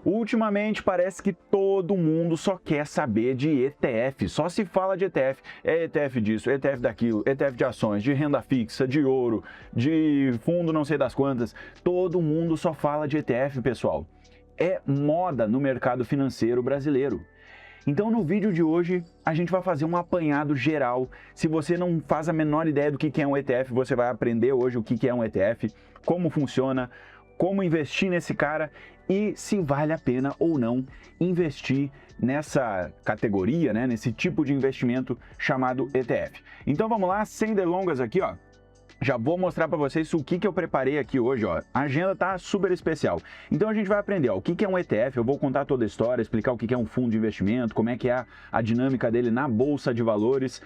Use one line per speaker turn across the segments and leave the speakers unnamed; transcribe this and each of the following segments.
Ultimamente parece que todo mundo só quer saber de ETF, só se fala de ETF. É ETF disso, ETF daquilo, ETF de ações, de renda fixa, de ouro, de fundo não sei das quantas. Todo mundo só fala de ETF, pessoal. É moda no mercado financeiro brasileiro. Então no vídeo de hoje a gente vai fazer um apanhado geral. Se você não faz a menor ideia do que é um ETF, você vai aprender hoje o que é um ETF, como funciona, como investir nesse cara e se vale a pena ou não investir nessa categoria, né, nesse tipo de investimento chamado ETF. Então vamos lá, sem delongas aqui, ó. Já vou mostrar para vocês o que eu preparei aqui hoje, ó. A agenda tá super especial. Então a gente vai aprender, ó, o que é um ETF, eu vou contar toda a história, explicar o que é um fundo de investimento, como é que é a dinâmica dele na bolsa de valores.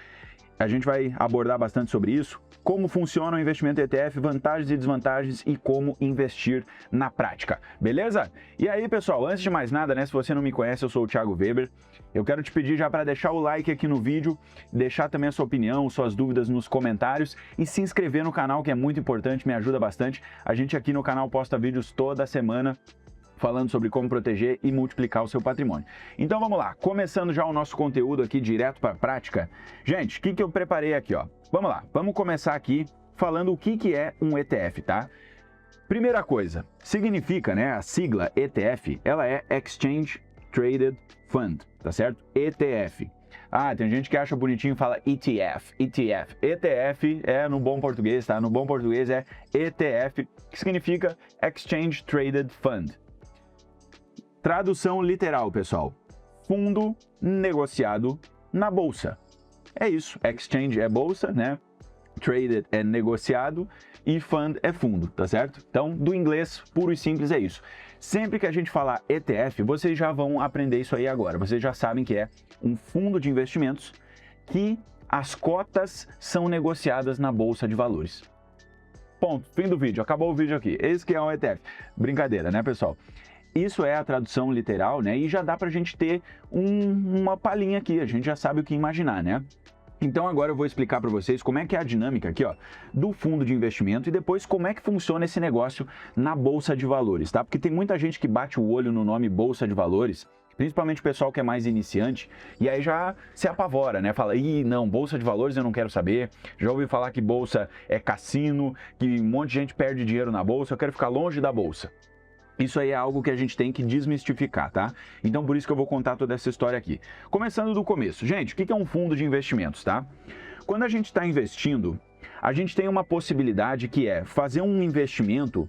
A gente vai abordar bastante sobre isso, como funciona o investimento ETF, vantagens e desvantagens e como investir na prática, beleza? E aí, pessoal, antes de mais nada, né, se você não me conhece, eu sou o Thiago Weber. Eu quero te pedir já para deixar o like aqui no vídeo, deixar também a sua opinião, suas dúvidas nos comentários e se inscrever no canal, que é muito importante, me ajuda bastante. A gente aqui no canal posta vídeos toda semana falando sobre como proteger e multiplicar o seu patrimônio. Então vamos lá, começando já o nosso conteúdo aqui direto para a prática. Gente, o que eu preparei aqui, ó? Vamos lá, vamos começar aqui falando o que é um ETF, tá? Primeira coisa, significa, né, a sigla ETF, ela é Exchange Traded Fund, tá certo? ETF. Ah, tem gente que acha bonitinho e fala ETF, ETF. ETF é no bom português, tá? No bom português é ETF, que significa Exchange Traded Fund. Tradução literal, pessoal. Fundo negociado na bolsa. É isso. Exchange é bolsa, né? Traded é negociado e fund é fundo, tá certo? Então, do inglês puro e simples é isso. Sempre que a gente falar ETF, vocês já vão aprender isso aí agora. Vocês já sabem que é um fundo de investimentos que as cotas são negociadas na bolsa de valores. Ponto. Fim do vídeo. Acabou o vídeo aqui. Esse que é um ETF. Brincadeira, né, pessoal? Isso é a tradução literal, né? E já dá pra gente ter uma palhinha aqui, a gente já sabe o que imaginar, né? Então agora eu vou explicar para vocês como é que é a dinâmica aqui, ó, do fundo de investimento e depois como é que funciona esse negócio na bolsa de valores, tá? Porque tem muita gente que bate o olho no nome bolsa de valores, principalmente o pessoal que é mais iniciante, e aí já se apavora, né? Fala, ih, não, bolsa de valores eu não quero saber, já ouvi falar que bolsa é cassino, que um monte de gente perde dinheiro na bolsa, eu quero ficar longe da bolsa. Isso aí é algo que a gente tem que desmistificar, tá? Então, por isso que eu vou contar toda essa história aqui. Começando do começo. Gente, o que é um fundo de investimentos, tá? Quando a gente está investindo, a gente tem uma possibilidade que é fazer um investimento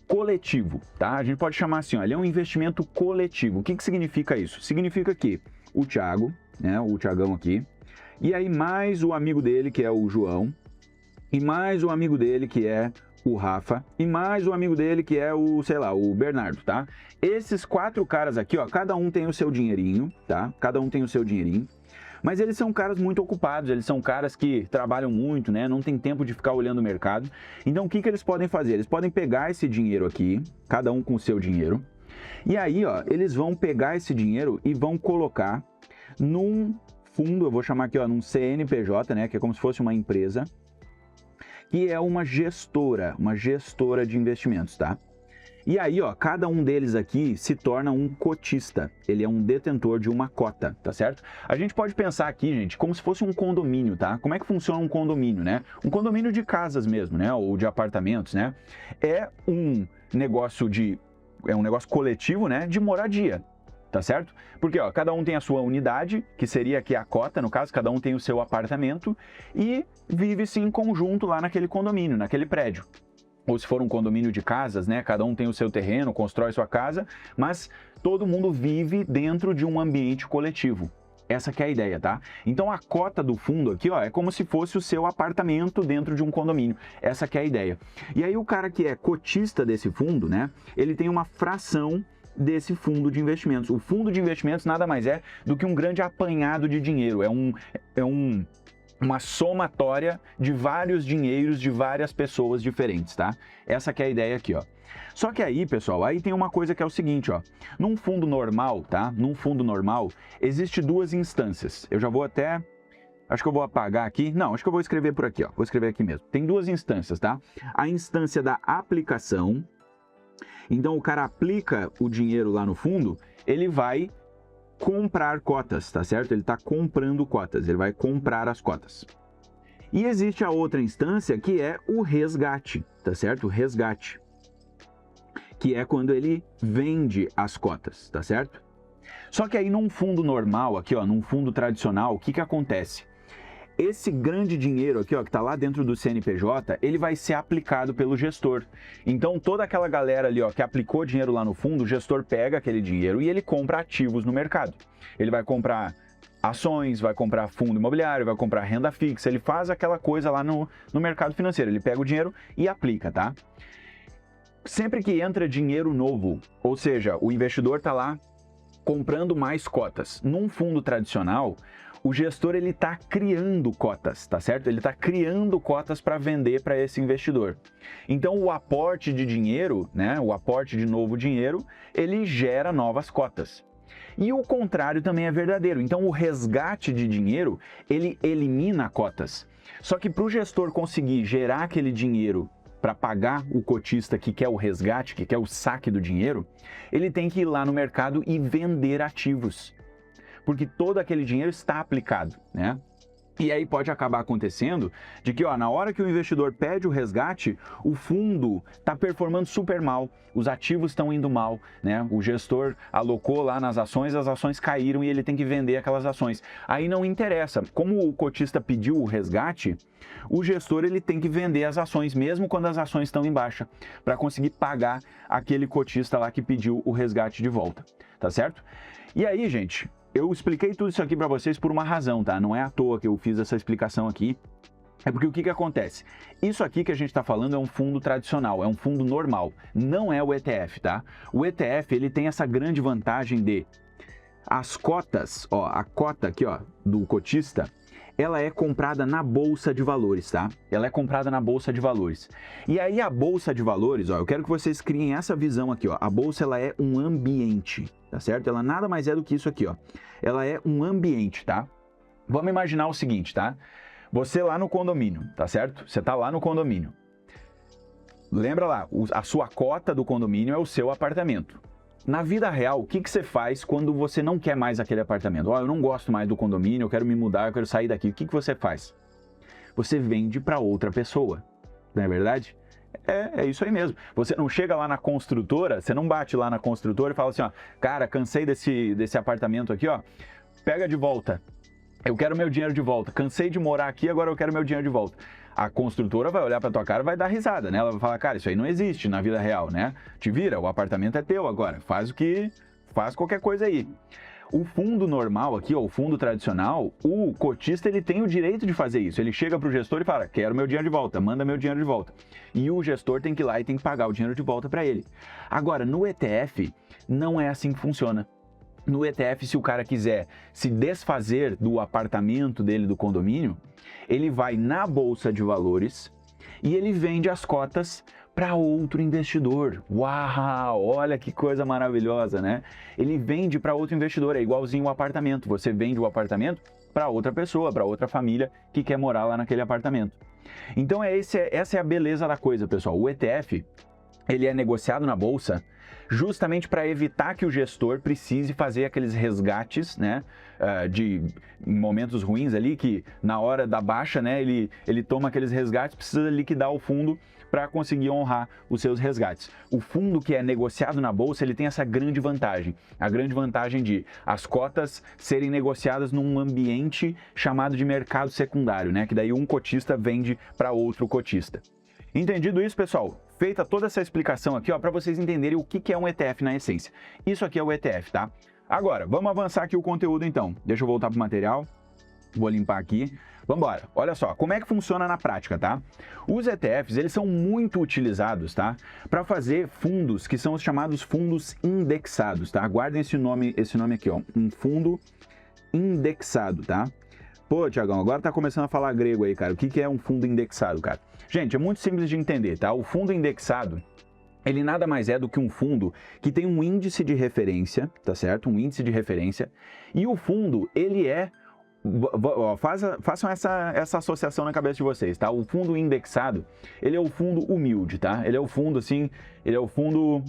coletivo, tá? A gente pode chamar assim, ó, ele é um investimento coletivo. O que significa isso? Significa que o Thiago, né, o Thiagão aqui, e aí mais o amigo dele, que é o João, e mais o amigo dele, que é o Rafa, e mais o amigo dele que é o, sei lá, o Bernardo, tá? Esses 4 caras aqui, ó, cada um tem o seu dinheirinho, tá? Cada um tem o seu dinheirinho, mas eles são caras muito ocupados, eles são caras que trabalham muito, né? Não tem tempo de ficar olhando o mercado. Então, o que eles podem fazer? Eles podem pegar esse dinheiro aqui, cada um com o seu dinheiro, e aí, ó, eles vão pegar esse dinheiro e vão colocar num fundo, eu vou chamar aqui, ó, num CNPJ, né? Que é como se fosse uma empresa, que é uma gestora de investimentos, tá? E aí, ó, cada um deles aqui se torna um cotista, ele é um detentor de uma cota, tá certo? A gente pode pensar aqui, gente, como se fosse um condomínio, tá? Como é que funciona um condomínio, né? Um condomínio de casas mesmo, né? Ou de apartamentos, né? É um negócio coletivo, né? De moradia. Tá certo? Porque, ó, cada um tem a sua unidade, que seria aqui a cota, no caso, cada um tem o seu apartamento e vive-se em conjunto lá naquele condomínio, naquele prédio. Ou se for um condomínio de casas, né? Cada um tem o seu terreno, constrói sua casa, mas todo mundo vive dentro de um ambiente coletivo. Essa que é a ideia, tá? Então a cota do fundo aqui, ó, é como se fosse o seu apartamento dentro de um condomínio. Essa que é a ideia. E aí o cara que é cotista desse fundo, né? Ele tem uma fração desse fundo de investimentos. O fundo de investimentos nada mais é do que um grande apanhado de dinheiro, uma somatória de vários dinheiros de várias pessoas diferentes, tá? Essa que é a ideia aqui, ó. Só que aí, pessoal, aí tem uma coisa que é o seguinte, ó. Num fundo normal, tá? Num fundo normal, existe 2 instâncias. Eu já vou até... Acho que eu vou apagar aqui. Não, acho que eu vou escrever por aqui, ó. Vou escrever aqui mesmo. Tem 2 instâncias, tá? A instância da aplicação Então o cara aplica o dinheiro lá no fundo, ele vai comprar cotas, tá certo? Ele está comprando cotas, ele vai comprar as cotas. E existe a outra instância que é o resgate, tá certo? O resgate, que é quando ele vende as cotas, tá certo? Só que aí num fundo normal, aqui ó, num fundo tradicional, o que acontece? Esse grande dinheiro aqui, ó, que está lá dentro do CNPJ, ele vai ser aplicado pelo gestor. Então, toda aquela galera ali, ó, que aplicou dinheiro lá no fundo, o gestor pega aquele dinheiro e ele compra ativos no mercado. Ele vai comprar ações, vai comprar fundo imobiliário, vai comprar renda fixa, ele faz aquela coisa lá no mercado financeiro. Ele pega o dinheiro e aplica, tá? Sempre que entra dinheiro novo, ou seja, o investidor está lá comprando mais cotas. Num fundo tradicional, o gestor ele está criando cotas, tá certo? Ele está criando cotas para vender para esse investidor. Então o aporte de dinheiro, né? O aporte de novo dinheiro, ele gera novas cotas. E o contrário também é verdadeiro. Então o resgate de dinheiro, ele elimina cotas. Só que para o gestor conseguir gerar aquele dinheiro para pagar o cotista que quer o resgate, que quer o saque do dinheiro, ele tem que ir lá no mercado e vender ativos. Porque todo aquele dinheiro está aplicado, né? E aí pode acabar acontecendo de que, ó, na hora que o investidor pede o resgate, o fundo está performando super mal, os ativos estão indo mal, né? O gestor alocou lá nas ações, as ações caíram e ele tem que vender aquelas ações. Aí não interessa, como o cotista pediu o resgate, o gestor ele tem que vender as ações, mesmo quando as ações estão em baixa, para conseguir pagar aquele cotista lá que pediu o resgate de volta, tá certo? E aí, gente, eu expliquei tudo isso aqui para vocês por uma razão, tá? Não é à toa que eu fiz essa explicação aqui. É porque o que acontece? Isso aqui que a gente está falando é um fundo tradicional, é um fundo normal, não é o ETF, tá? O ETF, ele tem essa grande vantagem de as cotas, ó, a cota aqui, ó, do cotista, ela é comprada na Bolsa de Valores, tá? Ela é comprada na Bolsa de Valores. E aí a Bolsa de Valores, ó, eu quero que vocês criem essa visão aqui, ó. A Bolsa, ela é um ambiente, tá certo? Ela nada mais é do que isso aqui, ó. Ela é um ambiente, tá? Vamos imaginar o seguinte, tá? Você lá no condomínio, tá certo? Você tá lá no condomínio. Lembra lá, a sua cota do condomínio é o seu apartamento. Na vida real, o que você faz quando você não quer mais aquele apartamento? Ó, eu não gosto mais do condomínio, eu quero me mudar, eu quero sair daqui. O que você faz? Você vende para outra pessoa, não é verdade? É isso aí mesmo. Você não chega lá na construtora, você não bate lá na construtora e fala assim, ó, cara, cansei desse apartamento aqui, ó, pega de volta. Eu quero meu dinheiro de volta. Cansei de morar aqui, agora eu quero meu dinheiro de volta. A construtora vai olhar para tua cara e vai dar risada, né? Ela vai falar, cara, isso aí não existe na vida real, né? Te vira, o apartamento é teu agora, faz qualquer coisa aí. O fundo normal aqui, ó, o fundo tradicional, o cotista ele tem o direito de fazer isso. Ele chega para o gestor e fala, quero meu dinheiro de volta, manda meu dinheiro de volta. E o gestor tem que ir lá e tem que pagar o dinheiro de volta para ele. Agora, no ETF, não é assim que funciona. No ETF, se o cara quiser se desfazer do apartamento dele, do condomínio, ele vai na Bolsa de Valores e ele vende as cotas para outro investidor. Uau, olha que coisa maravilhosa, né? Ele vende para outro investidor, é igualzinho o apartamento. Você vende o apartamento para outra pessoa, para outra família que quer morar lá naquele apartamento. Então essa é a beleza da coisa, pessoal. O ETF, ele é negociado na bolsa justamente para evitar que o gestor precise fazer aqueles resgates, né, de momentos ruins ali, que na hora da baixa, né, ele toma aqueles resgates, precisa liquidar o fundo para conseguir honrar os seus resgates. O fundo que é negociado na bolsa, ele tem essa grande vantagem, a grande vantagem de as cotas serem negociadas num ambiente chamado de mercado secundário, né, que daí um cotista vende para outro cotista. Entendido isso, pessoal? Feita toda essa explicação aqui, ó, para vocês entenderem o que é um ETF na essência. Isso aqui é o ETF, tá? Agora, vamos avançar aqui o conteúdo então. Deixa eu voltar para o material. Vou limpar aqui. Vamos embora. Olha só, como é que funciona na prática, tá? Os ETFs, eles são muito utilizados, tá? Para fazer fundos que são os chamados fundos indexados, tá? Guardem esse nome aqui, ó. Um fundo indexado, tá? Pô, Tiagão, agora tá começando a falar grego aí, cara. O que é um fundo indexado, cara? Gente, é muito simples de entender, tá? O fundo indexado, ele nada mais é do que um fundo que tem um índice de referência, tá certo? Um índice de referência. E o fundo, ele é Façam essa associação na cabeça de vocês, tá? O fundo indexado, ele é o fundo humilde, tá? Ele é o fundo, assim, ele é o fundo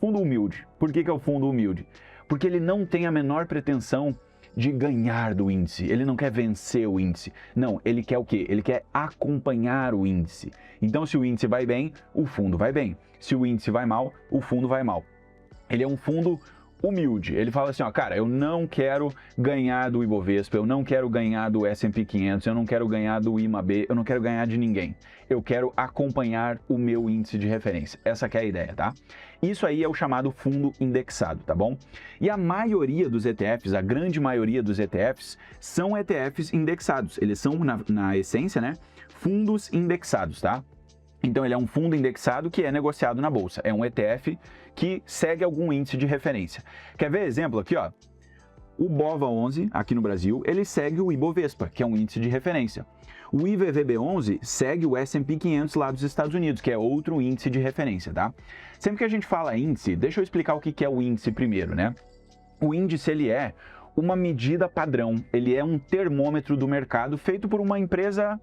humilde. Por que é o fundo humilde? Porque ele não tem a menor pretensão de ganhar do índice, ele não quer vencer o índice. Não, ele quer o quê? Ele quer acompanhar o índice. Então, se o índice vai bem, o fundo vai bem. Se o índice vai mal, o fundo vai mal. Ele é um fundo humilde. Ele fala assim, ó, cara, eu não quero ganhar do Ibovespa, eu não quero ganhar do S&P 500, eu não quero ganhar do IMAB, eu não quero ganhar de ninguém. Eu quero acompanhar o meu índice de referência. Essa que é a ideia, tá? Isso aí é o chamado fundo indexado, tá bom? E a maioria dos ETFs, a grande maioria dos ETFs, são ETFs indexados. Eles são, na essência, né, fundos indexados, tá? Então, ele é um fundo indexado que é negociado na bolsa. É um ETF que segue algum índice de referência. Quer ver exemplo aqui, ó? O BOVA11, aqui no Brasil, ele segue o Ibovespa, que é um índice de referência. O IVVB11 segue o S&P 500 lá dos Estados Unidos, que é outro índice de referência, tá? Sempre que a gente fala índice, deixa eu explicar o que é o índice primeiro, né? O índice, ele é uma medida padrão, ele é um termômetro do mercado feito por uma empresa,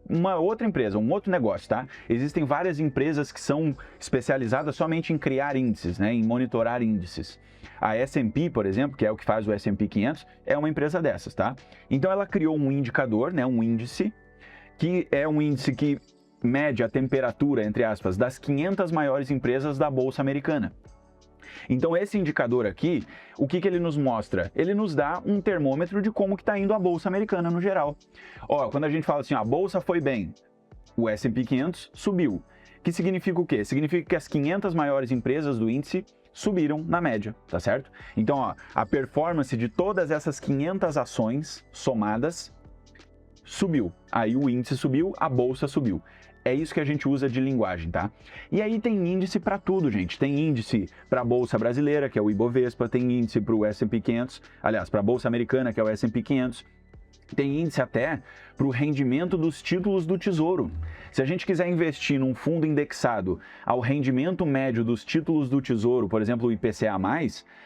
uma outra empresa, um outro negócio, tá? Existem várias empresas que são especializadas somente em criar índices, né? Em monitorar índices. A S&P, por exemplo, que é o que faz o S&P 500, é uma empresa dessas, tá? Então ela criou um indicador, né? Um índice, que é um índice que mede a temperatura, entre aspas, das 500 maiores empresas da Bolsa Americana. Então esse indicador aqui, o que ele nos mostra? Ele nos dá um termômetro de como que está indo a Bolsa Americana no geral. Ó, quando a gente fala assim, a Bolsa foi bem, o S&P 500 subiu. Que significa o quê? Significa que as 500 maiores empresas do índice subiram na média, tá certo? Então, ó, a performance de todas essas 500 ações somadas subiu. Aí o índice subiu, a bolsa subiu. É isso que a gente usa de linguagem, tá? E aí tem índice para tudo, gente. Tem índice para a Bolsa Brasileira, que é o Ibovespa, tem índice para o S&P 500, aliás, para a Bolsa Americana, que é o S&P 500. Tem índice até para o rendimento dos títulos do Tesouro. Se a gente quiser investir num fundo indexado ao rendimento médio dos títulos do Tesouro, por exemplo, o IPCA+,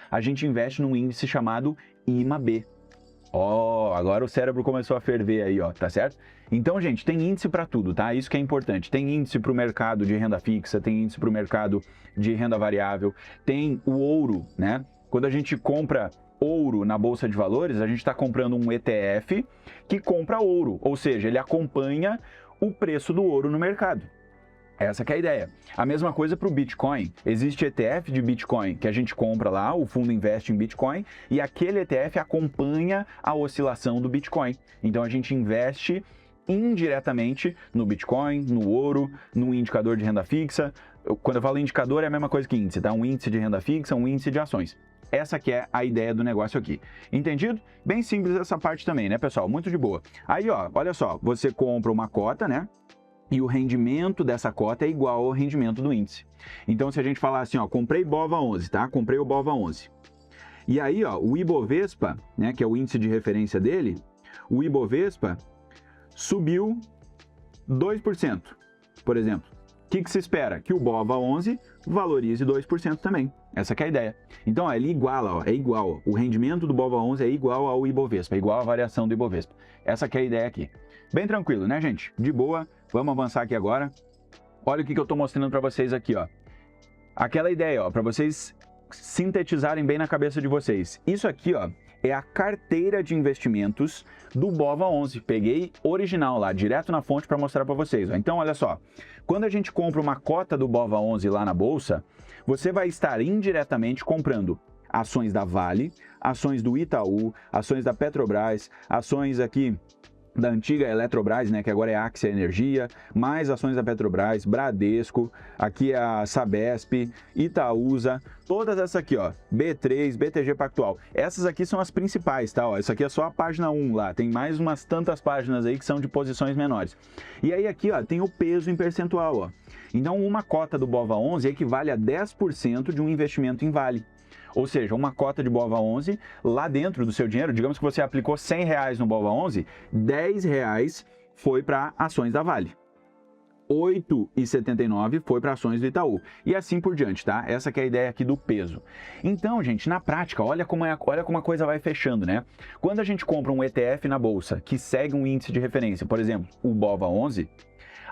a gente investe num índice chamado IMAB. Ó, agora o cérebro começou a ferver aí, ó, tá certo? Então, gente, tem índice para tudo, tá? Isso que é importante. Tem índice para o mercado de renda fixa, tem índice para o mercado de renda variável, tem o ouro, né? Quando a gente compra ouro na Bolsa de Valores, a gente está comprando um ETF que compra ouro, ou seja, ele acompanha o preço do ouro no mercado. Essa que é a ideia. A mesma coisa para o Bitcoin. Existe ETF de Bitcoin que a gente compra lá, o fundo investe em Bitcoin e aquele ETF acompanha a oscilação do Bitcoin. Então a gente investe indiretamente no Bitcoin, no ouro, no indicador de renda fixa. Quando eu falo indicador é a mesma coisa que índice, tá? Um índice de renda fixa, um índice de ações. Essa que é a ideia do negócio aqui. Entendido? Bem simples essa parte também, né, pessoal? Muito de boa. Aí, ó, olha só, você compra uma cota, né? E o rendimento dessa cota é igual ao rendimento do índice. Então, se a gente falar assim, ó, comprei BOVA11, tá? Comprei o BOVA11. E aí, ó, o Ibovespa, né, que é o índice de referência dele, o Ibovespa subiu 2%, por exemplo. O que se espera? Que o BOVA11 valorize 2% também. Essa que é a ideia. Então, ó, ele iguala, ó, é igual. Ó, o rendimento do BOVA11 é igual ao Ibovespa, é igual à variação do Ibovespa. Essa que é a ideia aqui. Bem tranquilo, né, gente? De boa. Vamos avançar aqui agora. Olha o que eu estou mostrando para vocês aqui, ó. Aquela ideia, ó, para vocês sintetizarem bem na cabeça de vocês. Isso aqui, ó, é a carteira de investimentos do BOVA11. Peguei original lá, direto na fonte para mostrar para vocês. Ó. Então, olha só. Quando a gente compra uma cota do BOVA11 lá na bolsa, você vai estar indiretamente comprando ações da Vale, ações do Itaú, ações da Petrobras, ações aqui da antiga Eletrobras, né, que agora é Axia Energia, mais ações da Petrobras, Bradesco, aqui a Sabesp, Itaúsa, todas essas aqui, ó, B3, BTG Pactual. Essas aqui são as principais, tá? Ó, isso aqui é só a página 1 lá, tem mais umas tantas páginas aí que são de posições menores. E aí aqui, ó, tem o peso em percentual, ó. Então, uma cota do BOVA11 equivale a 10% de um investimento em Vale. Ou seja, uma cota de BOVA11, lá dentro do seu dinheiro, digamos que você aplicou R$100 no BOVA11, R$10 foi para ações da Vale. 8,79 foi para ações do Itaú. E assim por diante, tá? Essa que é a ideia aqui do peso. Então, gente, na prática, olha como a coisa vai fechando, né? Quando a gente compra um ETF na bolsa que segue um índice de referência, por exemplo, o BOVA11,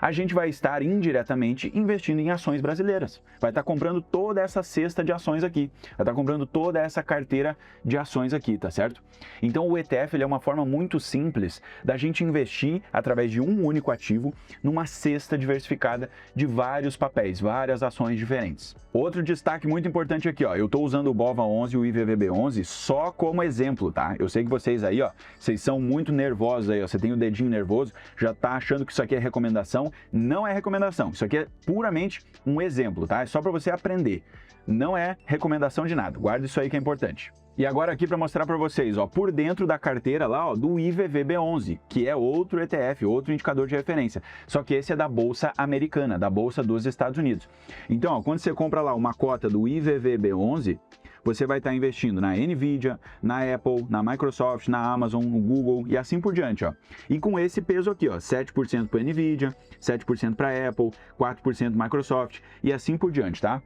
a gente vai estar indiretamente investindo em ações brasileiras. Vai estar comprando toda essa cesta de ações aqui. Vai estar comprando toda essa carteira de ações aqui, tá certo? Então o ETF ele é uma forma muito simples da gente investir através de um único ativo numa cesta diversificada de vários papéis, várias ações diferentes. Outro destaque muito importante aqui, ó, eu estou usando o BOVA11 e o IVVB11 só como exemplo, tá? Eu sei que vocês aí, ó, vocês são muito nervosos aí, ó, você tem o dedinho nervoso, já tá achando que isso aqui é recomendação. Não é recomendação, isso aqui é puramente um exemplo, tá? É só para você aprender. Não é recomendação de nada, guarda isso aí que é importante. E agora aqui para mostrar para vocês, ó, por dentro da carteira lá, ó, do IVVB11, que é outro ETF, outro indicador de referência. Só que esse é da Bolsa Americana, da Bolsa dos Estados Unidos. Então, ó, quando você compra lá uma cota do IVVB11, você vai estar investindo na Nvidia, na Apple, na Microsoft, na Amazon, no Google e assim por diante, ó. E com esse peso aqui, ó, 7% para Nvidia, 7% para Apple, 4% Microsoft e assim por diante, tá?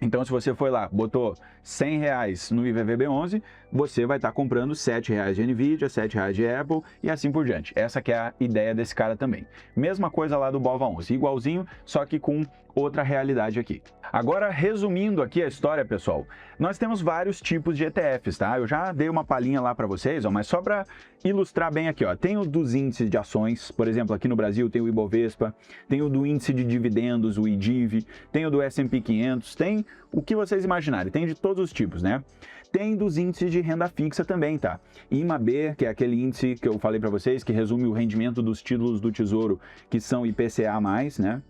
Então, se você foi lá, botou R$100 no IVVB11, você vai estar comprando R$7 de Nvidia, R$7 de Apple e assim por diante. Essa que é a ideia desse cara também. Mesma coisa lá do BOVA11, igualzinho, só que com outra realidade aqui. Agora, resumindo aqui a história, pessoal, nós temos vários tipos de ETFs, tá? Eu já dei uma palhinha lá para vocês, ó, mas só para ilustrar bem aqui, ó, tem o dos índices de ações, por exemplo, aqui no Brasil tem o Ibovespa, tem o do índice de dividendos, o IDIV, tem o do S&P 500, tem o que vocês imaginarem, tem de todos os tipos, né? Tem dos índices de renda fixa também, tá? IMAB, que é aquele índice que eu falei para vocês, que resume o rendimento dos títulos do Tesouro, que são IPCA+, né?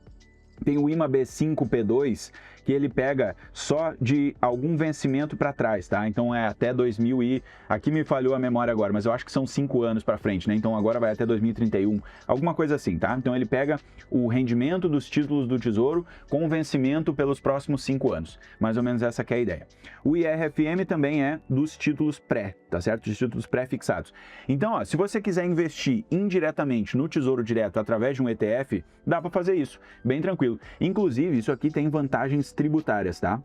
Tem o IMAB 5P2, que ele pega só de algum vencimento para trás, tá? Então é até 2000 e... Aqui me falhou a memória agora, mas eu acho que são 5 anos para frente, né? Então agora vai até 2031, alguma coisa assim, tá? Então ele pega o rendimento dos títulos do Tesouro com vencimento pelos próximos 5 anos. Mais ou menos essa que é a ideia. O IRFM também é dos títulos pré, tá certo? Dos títulos pré-fixados. Então, ó, se você quiser investir indiretamente no Tesouro Direto através de um ETF, dá para fazer isso, bem tranquilo. Inclusive, isso aqui tem vantagens tributárias, tá?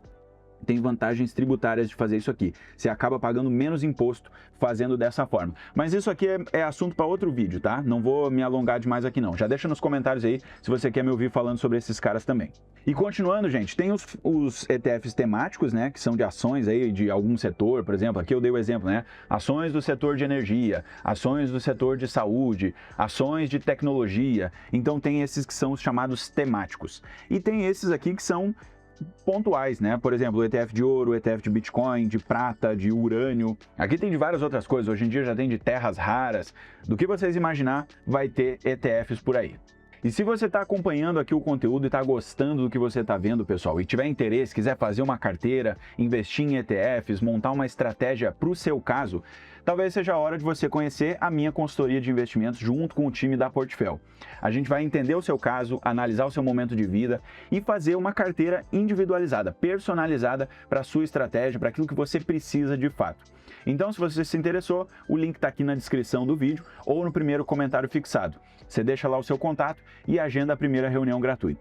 Tem vantagens tributárias de fazer isso aqui. Você acaba pagando menos imposto fazendo dessa forma. Mas isso aqui é assunto para outro vídeo, tá? Não vou me alongar demais aqui não. Já deixa nos comentários aí se você quer me ouvir falando sobre esses caras também. E continuando, gente, tem os ETFs temáticos, né? Que são de ações aí de algum setor, por exemplo. Aqui eu dei o exemplo, né? Ações do setor de energia, ações do setor de saúde, ações de tecnologia. Então tem esses que são os chamados temáticos. E tem esses aqui que são pontuais, né? Por exemplo, o ETF de ouro, o ETF de Bitcoin, de prata, de urânio. Aqui tem de várias outras coisas. Hoje em dia já tem de terras raras. Do que vocês imaginar, vai ter ETFs por aí. E se você está acompanhando aqui o conteúdo e está gostando do que você está vendo, pessoal, e tiver interesse, quiser fazer uma carteira, investir em ETFs, montar uma estratégia para o seu caso, talvez seja a hora de você conhecer a minha consultoria de investimentos junto com o time da Portfel. A gente vai entender o seu caso, analisar o seu momento de vida e fazer uma carteira individualizada, personalizada para a sua estratégia, para aquilo que você precisa de fato. Então, se você se interessou, o link está aqui na descrição do vídeo ou no primeiro comentário fixado. Você deixa lá o seu contato e agenda a primeira reunião gratuita.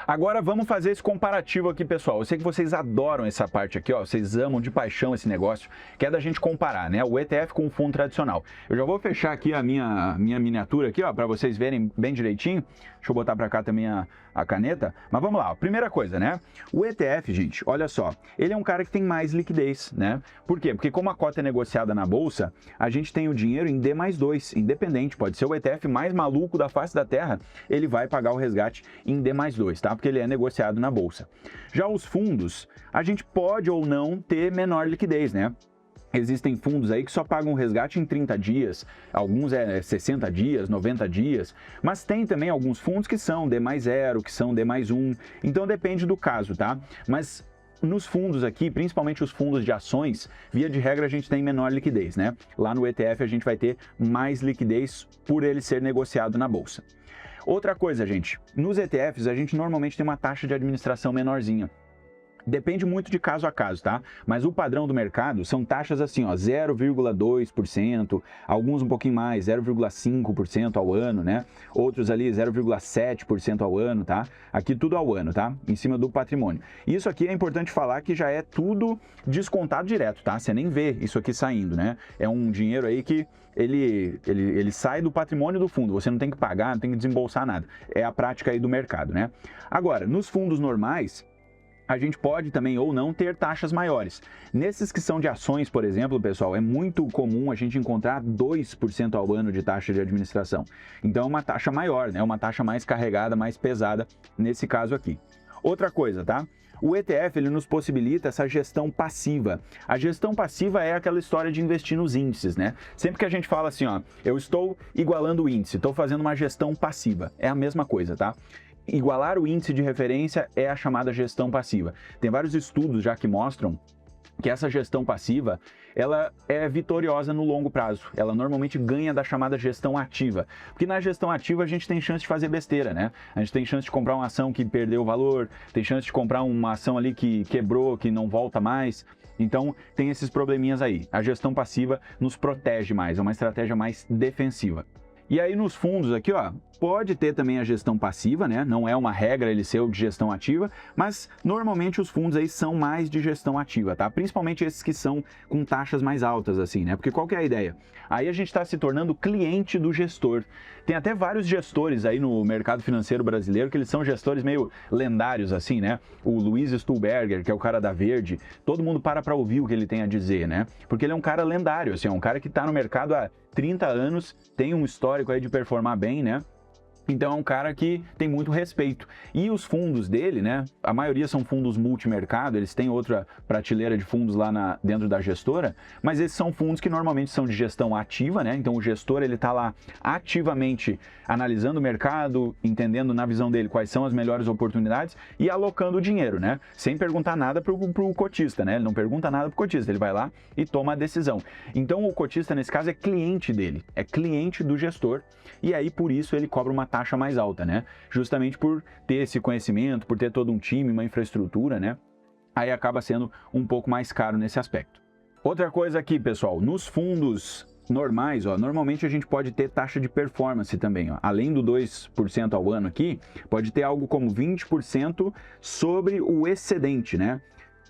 Agora vamos fazer esse comparativo aqui, pessoal. Eu sei que vocês adoram essa parte aqui, ó. Vocês amam de paixão esse negócio, que é da gente comparar, né? O ETF com o fundo tradicional. Eu já vou fechar aqui a minha miniatura aqui, ó, para vocês verem bem direitinho. Deixa eu botar para cá também a caneta. Mas vamos lá, ó. Primeira coisa, né? O ETF, gente, olha só. Ele é um cara que tem mais liquidez, né? Por quê? Porque como a cota é negociada na bolsa, a gente tem o dinheiro em D+2, independente. Pode ser o ETF mais maluco da face da Terra, ele vai pagar o resgate em D+2, tá? Porque ele é negociado na bolsa. Já os fundos, a gente pode ou não ter menor liquidez, né? Existem fundos aí que só pagam o resgate em 30 dias, alguns 60 dias, 90 dias, mas tem também alguns fundos que são D+0, que são D+1, então depende do caso, tá? Mas nos fundos aqui, principalmente os fundos de ações, via de regra a gente tem menor liquidez, né? Lá no ETF a gente vai ter mais liquidez por ele ser negociado na bolsa. Outra coisa, gente, nos ETFs a gente normalmente tem uma taxa de administração menorzinha. Depende muito de caso a caso, tá? Mas o padrão do mercado são taxas assim, ó, 0,2%, alguns um pouquinho mais, 0,5% ao ano, né? Outros ali 0,7% ao ano, tá? Aqui tudo ao ano, tá? Em cima do patrimônio. Isso aqui é importante falar que já é tudo descontado direto, tá? Você nem vê isso aqui saindo, né? É um dinheiro aí que ele sai do patrimônio do fundo, você não tem que pagar, não tem que desembolsar nada. É a prática aí do mercado, né? Agora, nos fundos normais, a gente pode também ou não ter taxas maiores. Nesses que são de ações, por exemplo, pessoal, é muito comum a gente encontrar 2% ao ano de taxa de administração. Então é uma taxa maior, né? Uma taxa mais carregada, mais pesada nesse caso aqui. Outra coisa, tá? O ETF ele nos possibilita essa gestão passiva. A gestão passiva é aquela história de investir nos índices, né? Sempre que a gente fala assim, ó, eu estou igualando o índice, estou fazendo uma gestão passiva. É a mesma coisa, tá? Igualar o índice de referência é a chamada gestão passiva. Tem vários estudos já que mostram que essa gestão passiva, ela é vitoriosa no longo prazo. Ela normalmente ganha da chamada gestão ativa. Porque na gestão ativa a gente tem chance de fazer besteira, né? A gente tem chance de comprar uma ação que perdeu o valor, tem chance de comprar uma ação ali que quebrou, que não volta mais. Então, tem esses probleminhas aí. A gestão passiva nos protege mais, é uma estratégia mais defensiva. E aí nos fundos aqui, ó, pode ter também a gestão passiva, né? Não é uma regra ele ser de gestão ativa, mas normalmente os fundos aí são mais de gestão ativa, tá? Principalmente esses que são com taxas mais altas, assim, né? Porque qual que é a ideia? Aí a gente está se tornando cliente do gestor. Tem até vários gestores aí no mercado financeiro brasileiro que eles são gestores meio lendários, assim, né? O Luiz Stuhlberger, que é o cara da Verde, todo mundo para ouvir o que ele tem a dizer, né? Porque ele é um cara lendário, assim, é um cara que está no mercado há 30 anos, tem um histórico aí de performar bem, né? Então é um cara que tem muito respeito. E os fundos dele, né? A maioria são fundos multimercado, eles têm outra prateleira de fundos lá dentro da gestora, mas esses são fundos que normalmente são de gestão ativa, né? Então o gestor ele está lá ativamente analisando o mercado, entendendo na visão dele quais são as melhores oportunidades e alocando o dinheiro, né? Sem perguntar nada para o cotista, né? Ele não pergunta nada para o cotista, ele vai lá e toma a decisão. Então o cotista nesse caso é cliente dele, é cliente do gestor e aí por isso ele cobra uma taxa mais alta, né? Justamente por ter esse conhecimento, por ter todo um time, uma infraestrutura, né? Aí acaba sendo um pouco mais caro nesse aspecto. Outra coisa aqui, pessoal, nos fundos normais, ó, normalmente a gente pode ter taxa de performance também, ó. Além do 2% ao ano aqui, pode ter algo como 20% sobre o excedente, né?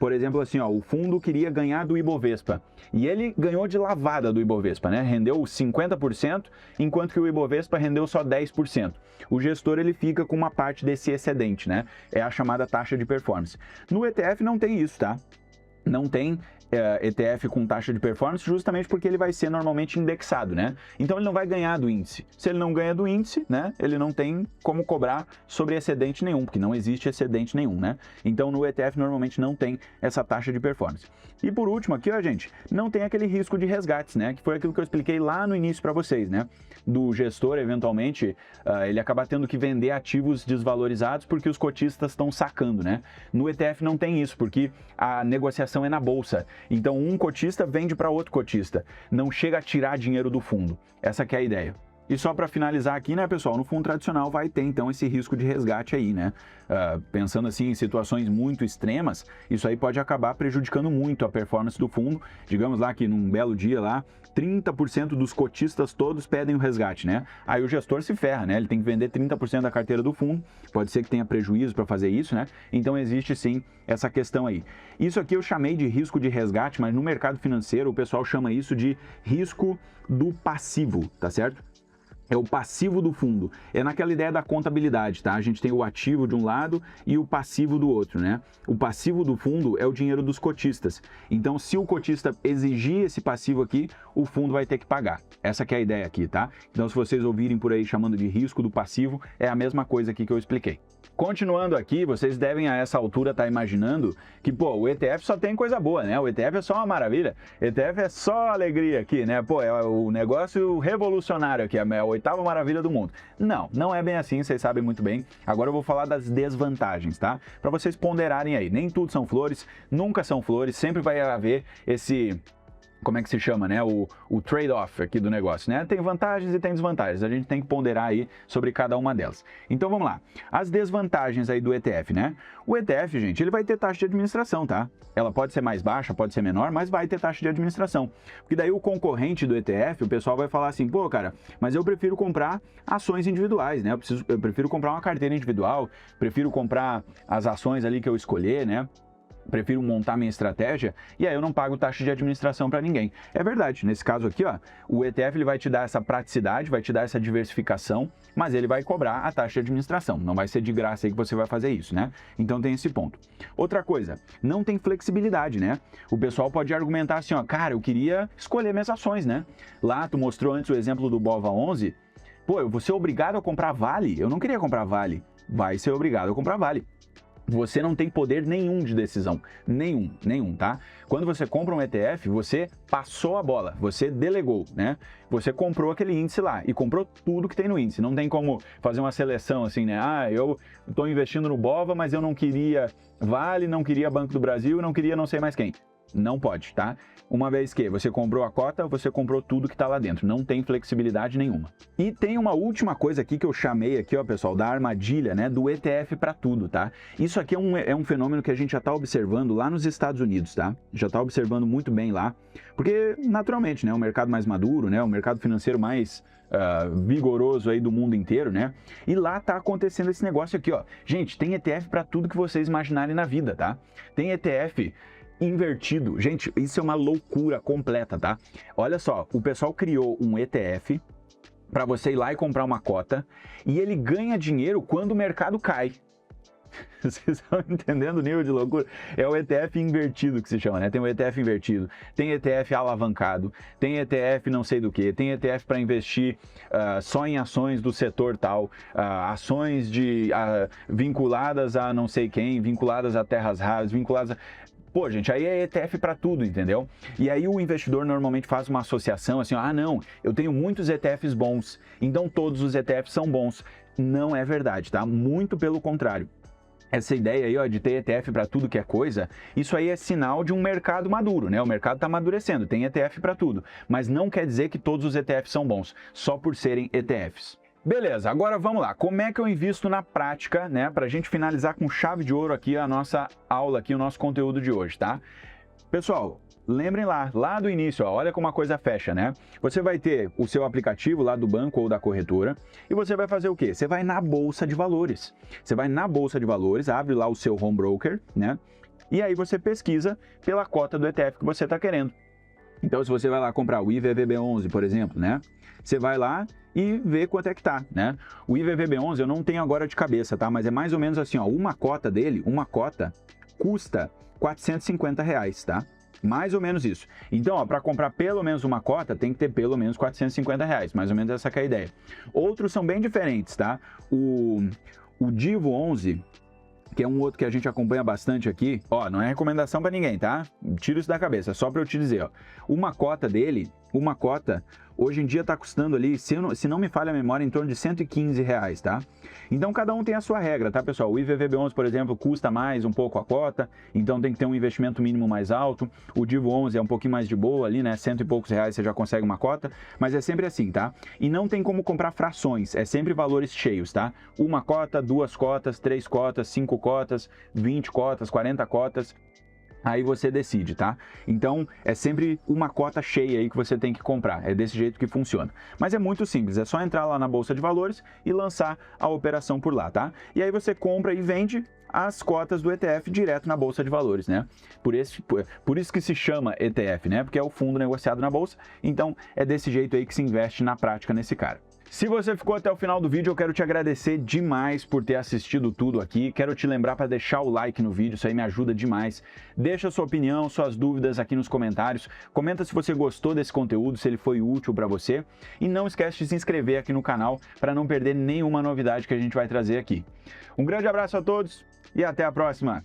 Por exemplo, assim, ó, o fundo queria ganhar do Ibovespa e ele ganhou de lavada do Ibovespa, né? Rendeu 50%, enquanto que o Ibovespa rendeu só 10%. O gestor ele fica com uma parte desse excedente, né? É a chamada taxa de performance. No ETF não tem isso, tá? Não tem ETF com taxa de performance justamente porque ele vai ser normalmente indexado, né? Então ele não vai ganhar do índice. Se ele não ganha do índice, né? Ele não tem como cobrar sobre excedente nenhum, porque não existe excedente nenhum, né? Então no ETF normalmente não tem essa taxa de performance. E por último aqui, ó, gente, não tem aquele risco de resgates, né? Que foi aquilo que eu expliquei lá no início para vocês, né? Do gestor, eventualmente, ele acaba tendo que vender ativos desvalorizados porque os cotistas estão sacando, né? No ETF não tem isso, porque a negociação é na bolsa. Então um cotista vende para outro cotista, não chega a tirar dinheiro do fundo. Essa que é a ideia. E só para finalizar aqui, né, pessoal, no fundo tradicional vai ter então esse risco de resgate aí, né? Pensando assim em situações muito extremas, isso aí pode acabar prejudicando muito a performance do fundo. Digamos lá que num belo dia lá, 30% dos cotistas todos pedem o resgate, né? Aí o gestor se ferra, né? Ele tem que vender 30% da carteira do fundo, pode ser que tenha prejuízo para fazer isso, né? Então existe sim essa questão aí. Isso aqui eu chamei de risco de resgate, mas no mercado financeiro o pessoal chama isso de risco do passivo, tá certo? É o passivo do fundo. É naquela ideia da contabilidade, tá? A gente tem o ativo de um lado e o passivo do outro, né? O passivo do fundo é o dinheiro dos cotistas. Então, se o cotista exigir esse passivo aqui, o fundo vai ter que pagar. Essa que é a ideia aqui, tá? Então, se vocês ouvirem por aí chamando de risco do passivo, é a mesma coisa aqui que eu expliquei. Continuando aqui, vocês devem a essa altura estar imaginando que, pô, o ETF só tem coisa boa, né? O ETF é só uma maravilha. ETF é só alegria aqui, né? Pô, é o negócio revolucionário aqui, é a oitava maravilha do mundo. Não, não é bem assim, vocês sabem muito bem. Agora eu vou falar das desvantagens, tá? Para vocês ponderarem aí. Nem tudo são flores, nunca são flores, sempre vai haver como é que se chama, né? O trade-off aqui do negócio, né? Tem vantagens e tem desvantagens. A gente tem que ponderar aí sobre cada uma delas. Então vamos lá. As desvantagens aí do ETF, né? O ETF, gente, ele vai ter taxa de administração, tá? Ela pode ser mais baixa, pode ser menor, mas vai ter taxa de administração. Porque daí o concorrente do ETF, o pessoal vai falar assim, pô, cara, mas eu prefiro comprar ações individuais, né? Eu prefiro comprar uma carteira individual, prefiro comprar as ações ali que eu escolher, né? Prefiro montar minha estratégia e aí eu não pago taxa de administração para ninguém. É verdade, nesse caso aqui, ó, o ETF ele vai te dar essa praticidade, vai te dar essa diversificação, mas ele vai cobrar a taxa de administração. Não vai ser de graça aí que você vai fazer isso, né? Então tem esse ponto. Outra coisa, não tem flexibilidade, né? O pessoal pode argumentar assim, ó, cara, eu queria escolher minhas ações, né? Lá tu mostrou antes o exemplo do BOVA11, pô, eu vou ser obrigado a comprar Vale? Eu não queria comprar Vale. Vai ser obrigado a comprar Vale. Você não tem poder nenhum de decisão, nenhum, tá? Quando você compra um ETF, você passou a bola, você delegou, né? Você comprou aquele índice lá e comprou tudo que tem no índice. Não tem como fazer uma seleção assim, né? Ah, eu estou investindo no BOVA, mas eu não queria Vale, não queria Banco do Brasil, não queria não sei mais quem. Não pode, tá? Uma vez que você comprou a cota, você comprou tudo que está lá dentro. Não tem flexibilidade nenhuma. E tem uma última coisa aqui que eu chamei aqui, ó, pessoal, da armadilha, né, do ETF para tudo, tá? Isso aqui é um fenômeno que a gente já está observando lá nos Estados Unidos, tá? Já está observando muito bem lá, porque naturalmente, né, o mercado mais maduro, né, o mercado financeiro mais vigoroso aí do mundo inteiro, né? E lá tá acontecendo esse negócio aqui, ó. Gente, tem ETF para tudo que vocês imaginarem na vida, tá? Tem ETF invertido. Gente, isso é uma loucura completa, tá? Olha só, o pessoal criou um ETF para você ir lá e comprar uma cota e ele ganha dinheiro quando o mercado cai. Vocês estão entendendo o nível de loucura? É o ETF invertido que se chama, né? Tem o ETF invertido, tem ETF alavancado, tem ETF não sei do que, tem ETF para investir só em ações do setor tal, ações vinculadas a não sei quem, vinculadas a terras raras, vinculadas a... Pô, gente, aí é ETF para tudo, entendeu? E aí o investidor normalmente faz uma associação assim, ah, não, eu tenho muitos ETFs bons, então todos os ETFs são bons. Não é verdade, tá? Muito pelo contrário. Essa ideia aí, ó, de ter ETF para tudo que é coisa, isso aí é sinal de um mercado maduro, né? O mercado está amadurecendo, tem ETF para tudo, mas não quer dizer que todos os ETFs são bons, só por serem ETFs. Beleza, agora vamos lá. Como é que eu invisto na prática, né? Para a gente finalizar com chave de ouro aqui a nossa aula, aqui o nosso conteúdo de hoje, tá? Pessoal, lembrem lá do início, ó, olha como a coisa fecha, né? Você vai ter o seu aplicativo lá do banco ou da corretora e você vai fazer o quê? Você vai na Bolsa de Valores. Você vai na Bolsa de Valores, abre lá o seu home broker, né? E aí você pesquisa pela cota do ETF que você está querendo. Então, se você vai lá comprar o IVVB11, por exemplo, né? Você vai lá e vê quanto é que tá, né? O IVVB11 eu não tenho agora de cabeça, tá? Mas é mais ou menos assim, ó, uma cota dele, uma cota custa R$450, tá? Mais ou menos isso. Então, ó, para comprar pelo menos uma cota, tem que ter pelo menos R$450, mais ou menos essa que é a ideia. Outros são bem diferentes, tá? O Divo 11, que é um outro que a gente acompanha bastante aqui, ó, não é recomendação para ninguém, tá? Tira isso da cabeça, só para eu te dizer, ó. Uma cota dele, uma cota, hoje em dia tá custando ali, se não me falha a memória, em torno de R$115, tá? Então cada um tem a sua regra, tá, pessoal? O IVVB11, por exemplo, custa mais um pouco a cota, então tem que ter um investimento mínimo mais alto. O Divo 11 é um pouquinho mais de boa ali, né? R$100 e poucos você já consegue uma cota, mas é sempre assim, tá? E não tem como comprar frações, é sempre valores cheios, tá? Uma cota, 2 cotas, 3 cotas, 5 cotas, 20 cotas, 40 cotas. Aí você decide, tá? Então, é sempre uma cota cheia aí que você tem que comprar. É desse jeito que funciona. Mas é muito simples, é só entrar lá na Bolsa de Valores e lançar a operação por lá, tá? E aí você compra e vende as cotas do ETF direto na Bolsa de Valores, né? Por isso que se chama ETF, né? Porque é o fundo negociado na Bolsa. Então, é desse jeito aí que se investe na prática nesse cara. Se você ficou até o final do vídeo, eu quero te agradecer demais por ter assistido tudo aqui. Quero te lembrar para deixar o like no vídeo, isso aí me ajuda demais. Deixa sua opinião, suas dúvidas aqui nos comentários. Comenta se você gostou desse conteúdo, se ele foi útil para você. E não esquece de se inscrever aqui no canal para não perder nenhuma novidade que a gente vai trazer aqui. Um grande abraço a todos e até a próxima!